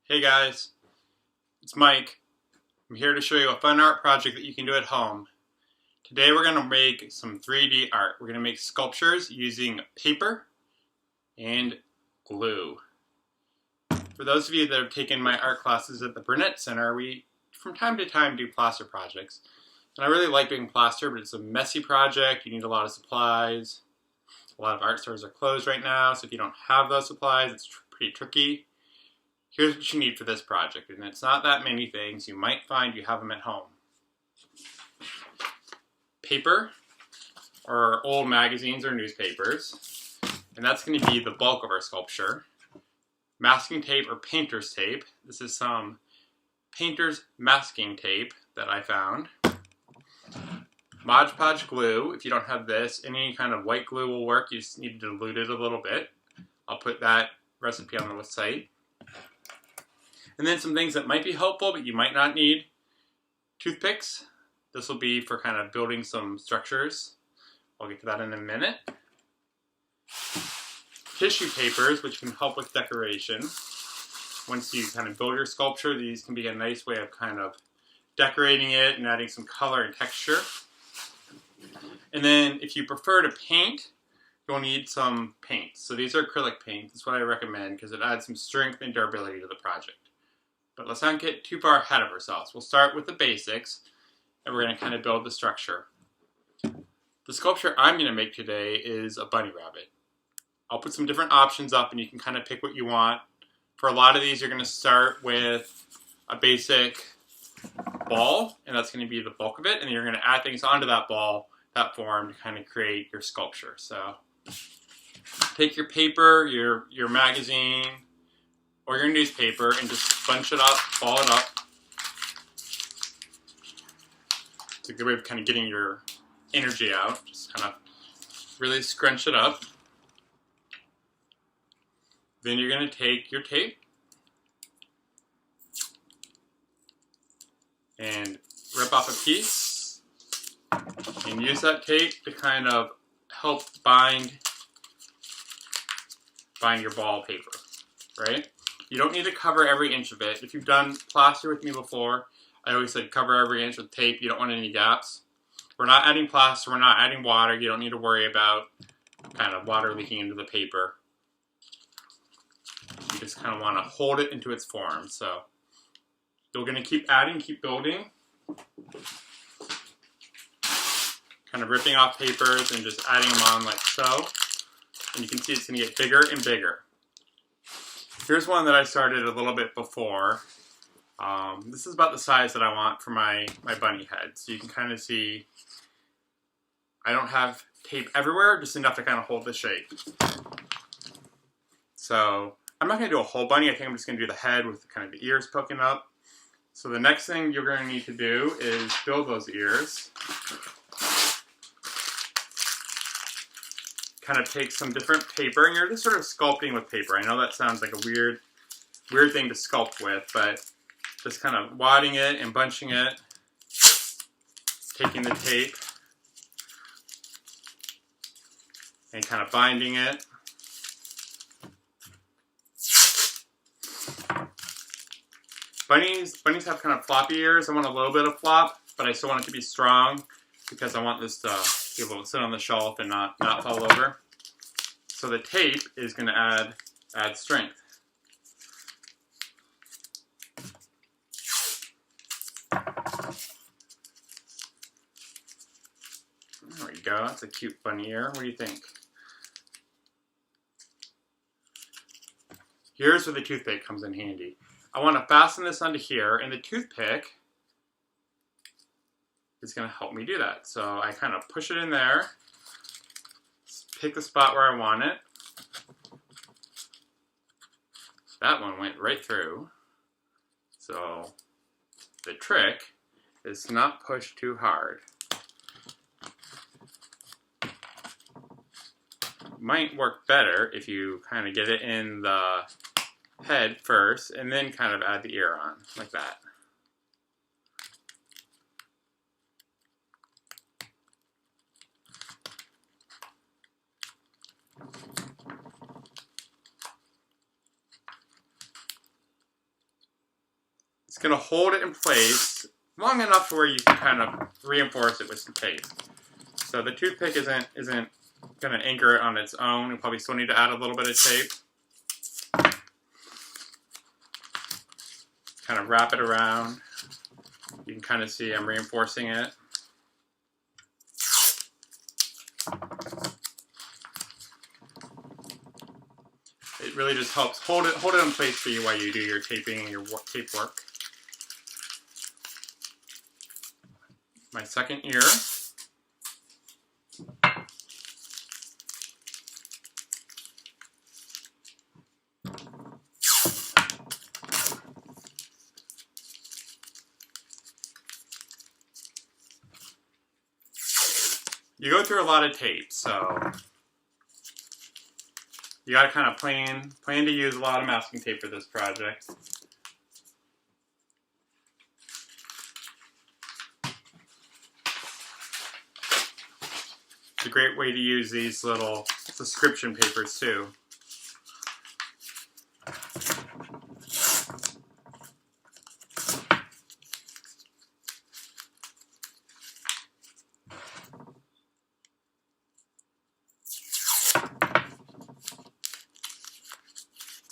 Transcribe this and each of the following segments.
Hey guys, it's Mike. I'm here to show you a fun art project that you can do at home. Today we're going to make some 3D art. We're going to make sculptures using paper and glue. For those of you that have taken my art classes at the Burnett Center, we from time to time do plaster projects. And I really like doing plaster, but it's a messy project. You need a lot of supplies. A lot of art stores are closed right now, so if you don't have those supplies, it's pretty tricky. Here's what you need for this project, and it's not that many things. You might find you have them at home. Paper, or old magazines or newspapers, and that's going to be the bulk of our sculpture. Masking tape or painter's tape. This is some painter's masking tape that I found. Mod Podge glue. If you don't have this, any kind of white glue will work. You just need to dilute it a little bit. I'll put that recipe on the website. And then some things that might be helpful, but you might not need. Toothpicks. This will be for kind of building some structures. I'll get to that in a minute. Tissue papers, which can help with decoration. Once you kind of build your sculpture, these can be a nice way of kind of decorating it and adding some color and texture. And then if you prefer to paint, you'll need some paints. So these are acrylic paints. That's what I recommend because it adds some strength and durability to the project. But let's not get too far ahead of ourselves. We'll start with the basics, and we're going to kind of build the structure. The sculpture I'm going to make today is a bunny rabbit. I'll put some different options up, and you can kind of pick what you want. For a lot of these, you're going to start with a basic ball, and that's going to be the bulk of it, and then you're going to add things onto that ball, that form, to kind of create your sculpture. So take your paper, your magazine, or your newspaper, and just bunch it up, ball it up. It's a good way of kind of getting your energy out. Just kind of really scrunch it up. Then you're going to take your tape and rip off a piece and use that tape to kind of help bind your ball paper, right? You don't need to cover every inch of it. If you've done plaster with me before, I always said cover every inch with tape. You don't want any gaps. We're not adding plaster. We're not adding water. You don't need to worry about kind of water leaking into the paper. You just kind of want to hold it into its form. So you're going to keep adding, keep building. Kind of ripping off papers and just adding them on like so. And you can see it's going to get bigger and bigger. Here's one that I started a little bit before. This is about the size that I want for my bunny head. So you can kind of see I don't have tape everywhere, just enough to kind of hold the shape. So I'm not going to do a whole bunny. I think I'm just going to do the head with kind of the ears poking up. So the next thing you're going to need to do is build those ears. Kind of take some different paper, and you're just sort of sculpting with paper. I know that sounds like a weird thing to sculpt with, but just kind of wadding it and bunching it, taking the tape and kind of binding it. Bunnies have kind of floppy ears. I want a little bit of flop, but I still want it to be strong because I want this to be able to sit on the shelf and not fall over. So the tape is going to add strength. There we go. That's a cute bunny ear. What do you think? Here's where the toothpick comes in handy. I want to fasten this onto here, and the toothpick is going to help me do that. So I kind of push it in there, pick the spot where I want it. That one went right through. So the trick is to not push too hard. Might work better if you kind of get it in the head first and then kind of add the ear on, like that. It's going to hold it in place long enough to where you can kind of reinforce it with some tape. So the toothpick isn't going to anchor it on its own. You'll probably still need to add a little bit of tape. Kind of wrap it around. You can kind of see I'm reinforcing it. It really just helps hold it in place for you while you do your taping and your tape work. My second ear. You go through a lot of tape, so you gotta kind of plan to use a lot of masking tape for this project. It's a great way to use these little subscription papers too.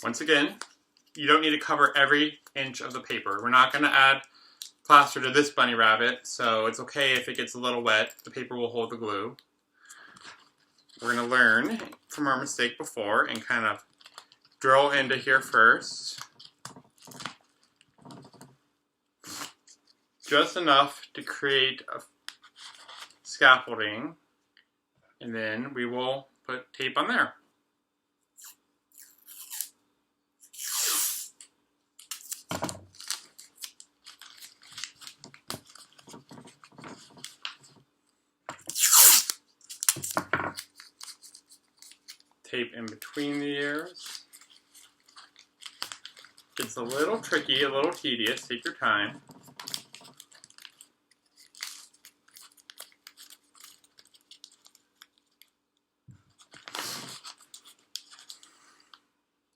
Once again, you don't need to cover every inch of the paper. We're not going to add plaster to this bunny rabbit, so it's okay if it gets a little wet. The paper will hold the glue. We're going to learn from our mistake before and kind of drill into here first. Just enough to create a scaffolding, and then we will put tape on there. Tape in between the ears. It's a little tricky, a little tedious. Take your time.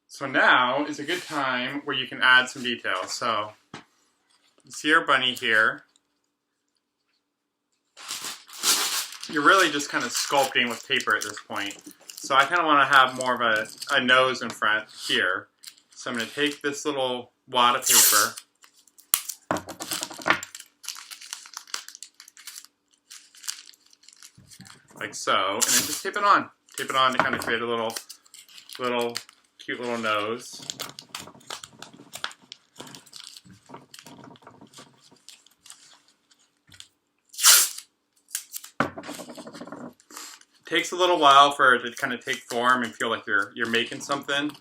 So now is a good time where you can add some details. So you see our bunny here. You're really just kind of sculpting with paper at this point. So I kind of want to have more of a nose in front here. So I'm going to take this little wad of paper, like so, and then just tape it on. Tape it on to kind of create a little cute little nose. Takes a little while for it to kind of take form and feel like you're making something,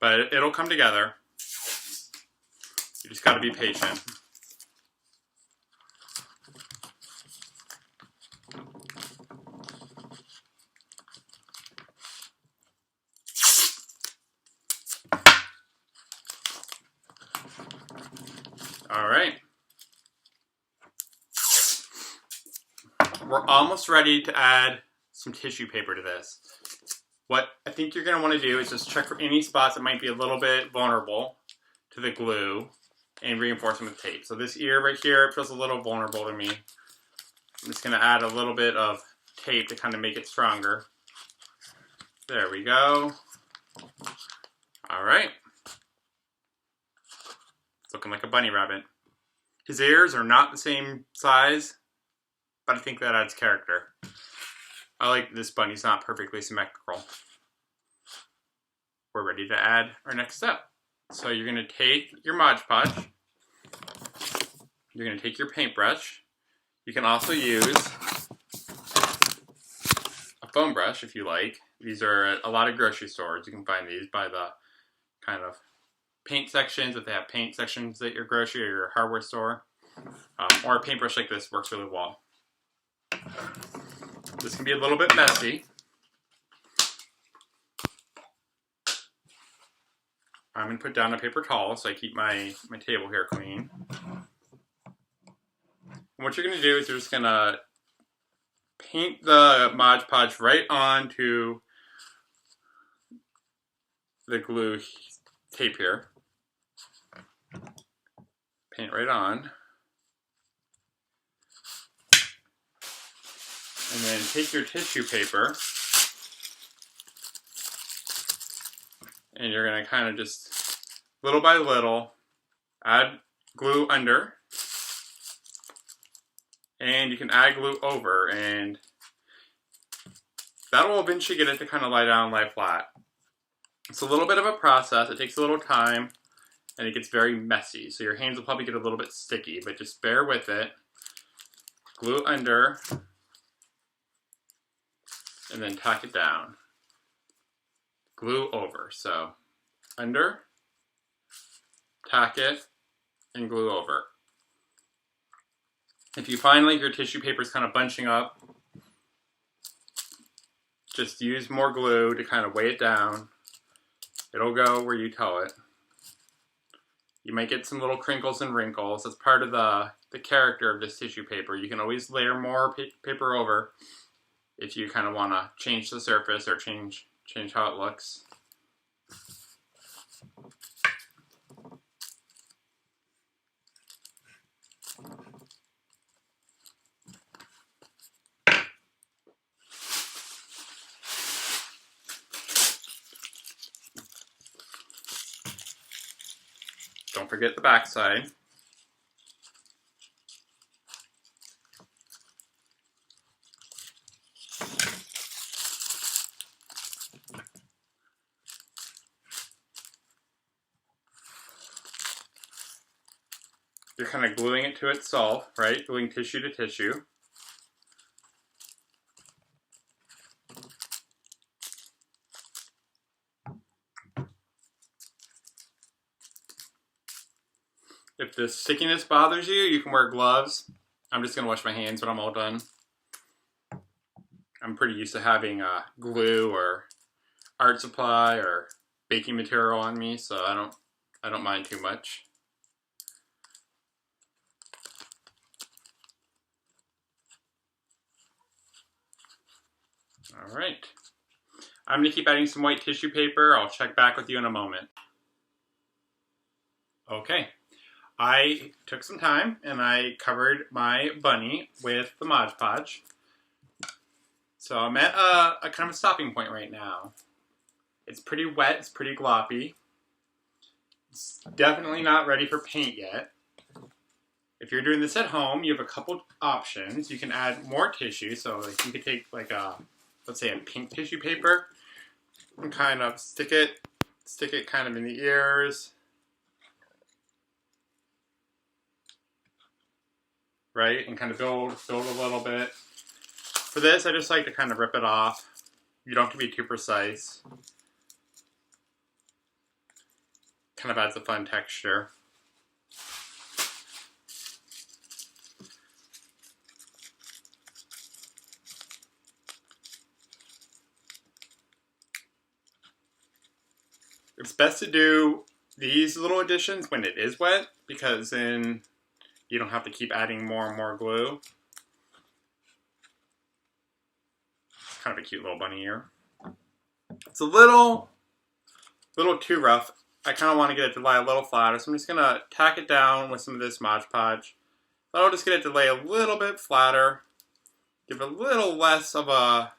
but it'll come together. You just got to be patient. All right. We're almost ready to add some tissue paper to this. What I think you're going to want to do is just check for any spots that might be a little bit vulnerable to the glue and reinforce them with tape. So this ear right here, it feels a little vulnerable to me. I'm just going to add a little bit of tape to kind of make it stronger. There we go. All right. It's looking like a bunny rabbit. His ears are not the same size, but I think that adds character. I like this bunny's not perfectly symmetrical. We're ready to add our next step. So you're going to take your Mod Podge. You're going to take your paintbrush. You can also use a foam brush if you like. These are at a lot of grocery stores. You can find these by the kind of paint sections, if they have paint sections at your grocery or your hardware store. Or a paintbrush like this works really well. This can be a little bit messy. I'm going to put down a paper towel so I keep my table here clean. And what you're going to do is you're just going to paint the Mod Podge right onto the glue tape here. Paint right on. And then take your tissue paper and you're going to kind of just little by little add glue under, and you can add glue over, and that will eventually get it to kind of lie down, lie flat. It's a little bit of a process. It takes a little time and it gets very messy, so your hands will probably get a little bit sticky, but just bear with it. Glue under and then tack it down. Glue over, so under, tack it, and glue over. If you find like your tissue paper is kind of bunching up, just use more glue to kind of weigh it down. It'll go where you tell it. You might get some little crinkles and wrinkles. That's part of the character of this tissue paper. You can always layer more paper over if you kind of want to change the surface or change how it looks. Don't forget the back side. You're kind of gluing it to itself, right? Gluing tissue to tissue. If the stickiness bothers you, you can wear gloves. I'm just going to wash my hands when I'm all done. I'm pretty used to having glue or art supply or baking material on me, so I don't mind too much. All right. I'm going to keep adding some white tissue paper. I'll check back with you in a moment. Okay. I took some time and I covered my bunny with the Mod Podge. So I'm at a kind of a stopping point right now. It's pretty wet, it's pretty gloppy. It's definitely not ready for paint yet. If you're doing this at home, you have a couple options. You can add more tissue, so like you could take like let's say a pink tissue paper and kind of stick it kind of in the ears. Right, and kind of build a little bit. For this, I just like to kind of rip it off. You don't have to be too precise. Kind of adds a fun texture. It's best to do these little additions when it is wet, because then you don't have to keep adding more and more glue. It's kind of a cute little bunny ear. It's a little too rough. I kind of want to get it to lie a little flatter, so I'm just going to tack it down with some of this Mod Podge. That'll just get it to lay a little bit flatter. Give it a little less of a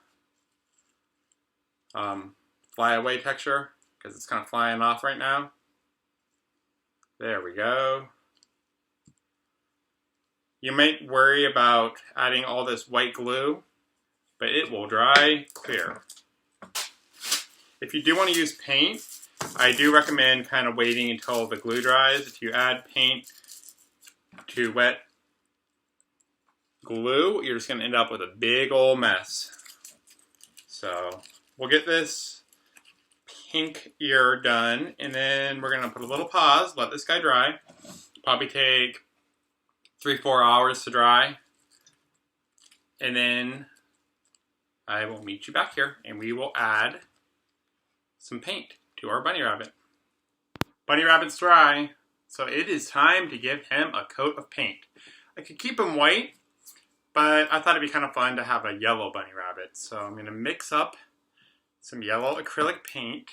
flyaway texture, because it's kind of flying off right now. There we go. You might worry about adding all this white glue, but it will dry clear. If you do want to use paint, I do recommend kind of waiting until the glue dries. If you add paint to wet glue, you're just going to end up with a big old mess. So we'll get this pink ear done, and then we're going to put a little pause, let this guy dry. Probably take 3-4 hours to dry, and then I will meet you back here and we will add some paint to our bunny rabbit. Bunny rabbit's dry, so it is time to give him a coat of paint. I could keep him white, but I thought it'd be kind of fun to have a yellow bunny rabbit, so I'm going to mix up some yellow acrylic paint.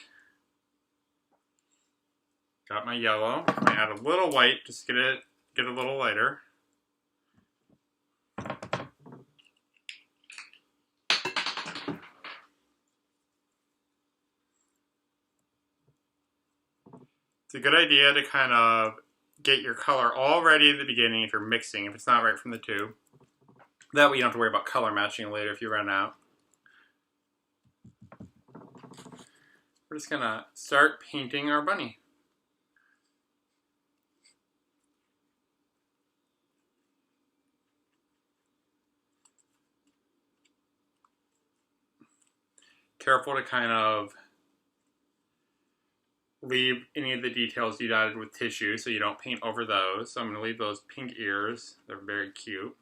Got my yellow. I'm going to add a little white just to get it get a little lighter. It's a good idea to kind of get your color all ready at the beginning if you're mixing, if it's not right from the tube. That way you don't have to worry about color matching later if you run out. We're just gonna start painting our bunny. Careful to kind of leave any of the details you dotted with tissue so you don't paint over those. So I'm going to leave those pink ears. They're very cute.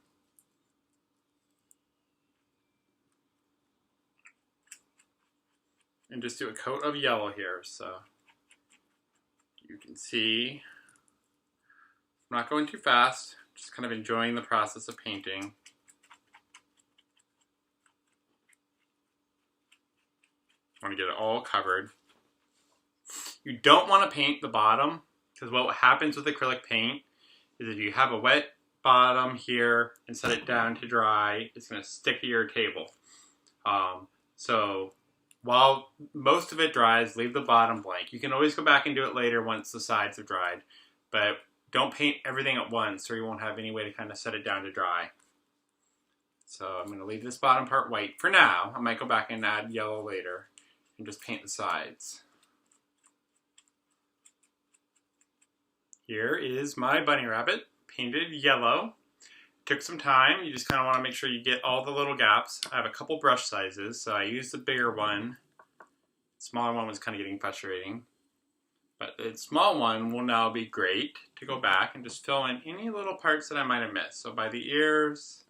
And just do a coat of yellow here so you can see. I'm not going too fast, just kind of enjoying the process of painting. I want to get it all covered. You don't want to paint the bottom because what happens with acrylic paint is if you have a wet bottom here and set it down to dry, it's going to stick to your table. So while most of it dries, leave the bottom blank. You can always go back and do it later once the sides have dried, but don't paint everything at once or you won't have any way to kind of set it down to dry. So I'm going to leave this bottom part white for now. I might go back and add yellow later and just paint the sides. Here is my bunny rabbit, painted yellow. Took some time. You just kind of want to make sure you get all the little gaps. I have a couple brush sizes, so I used the bigger one. The smaller one was kind of getting frustrating. But the small one will now be great to go back and just fill in any little parts that I might have missed. So by the ears,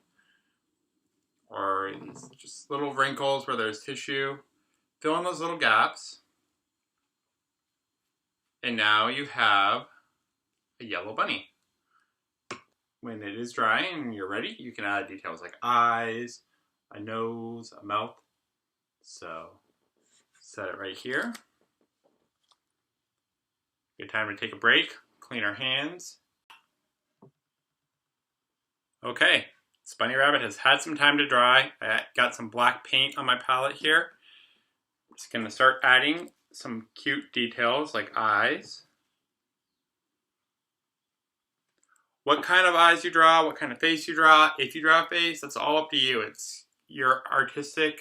or just little wrinkles where there's tissue, fill in those little gaps. And now you have a yellow bunny. When it is dry and you're ready, you can add details like eyes, a nose, a mouth. So set it right here. Good time to take a break, clean our hands. Okay, this bunny rabbit has had some time to dry. I got some black paint on my palette here. I'm just gonna start adding some cute details like eyes. What kind of eyes you draw, what kind of face you draw. If you draw a face, that's all up to you. It's your artistic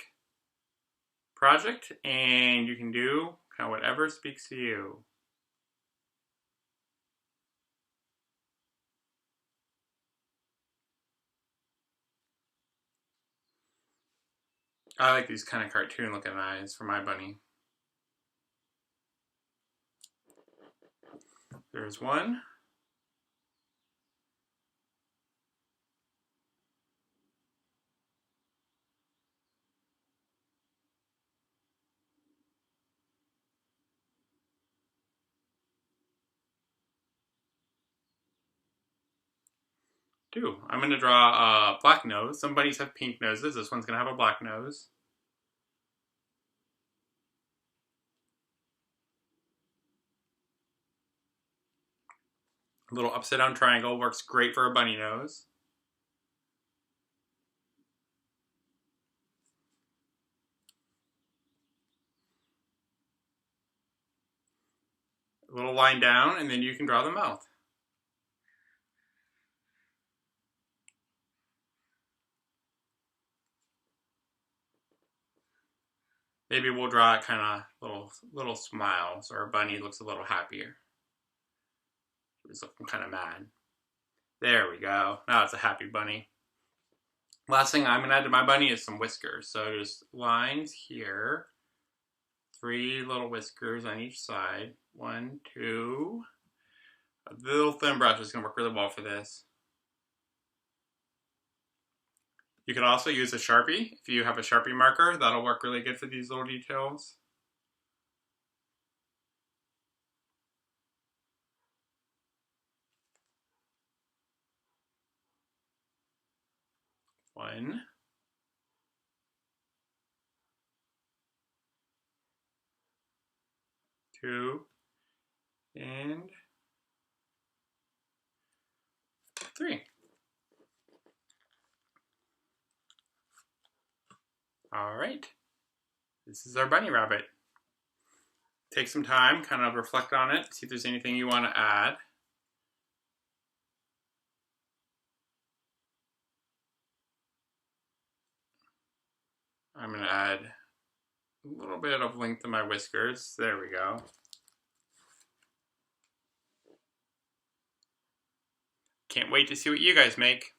project and you can do kind of whatever speaks to you. I like these kind of cartoon looking eyes for my bunny. There's one. Two. I'm going to draw a black nose. Some bunnies have pink noses. This one's going to have a black nose. A little upside down triangle works great for a bunny nose. A little line down and then you can draw the mouth. Maybe we'll draw kind of little smiles, or a bunny looks a little happier. He's looking kind of mad. There we go. Now it's a happy bunny. Last thing I'm going to add to my bunny is some whiskers. So just lines here. 3 little whiskers on each side. 1, 2. A little thin brush is going to work really well for this. You could also use a Sharpie. If you have a Sharpie marker, that'll work really good for these little details. One. Two. And 3. All right. This is our bunny rabbit. Take some time, kind of reflect on it, see if there's anything you want to add. I'm going to add a little bit of length to my whiskers. There we go. Can't wait to see what you guys make.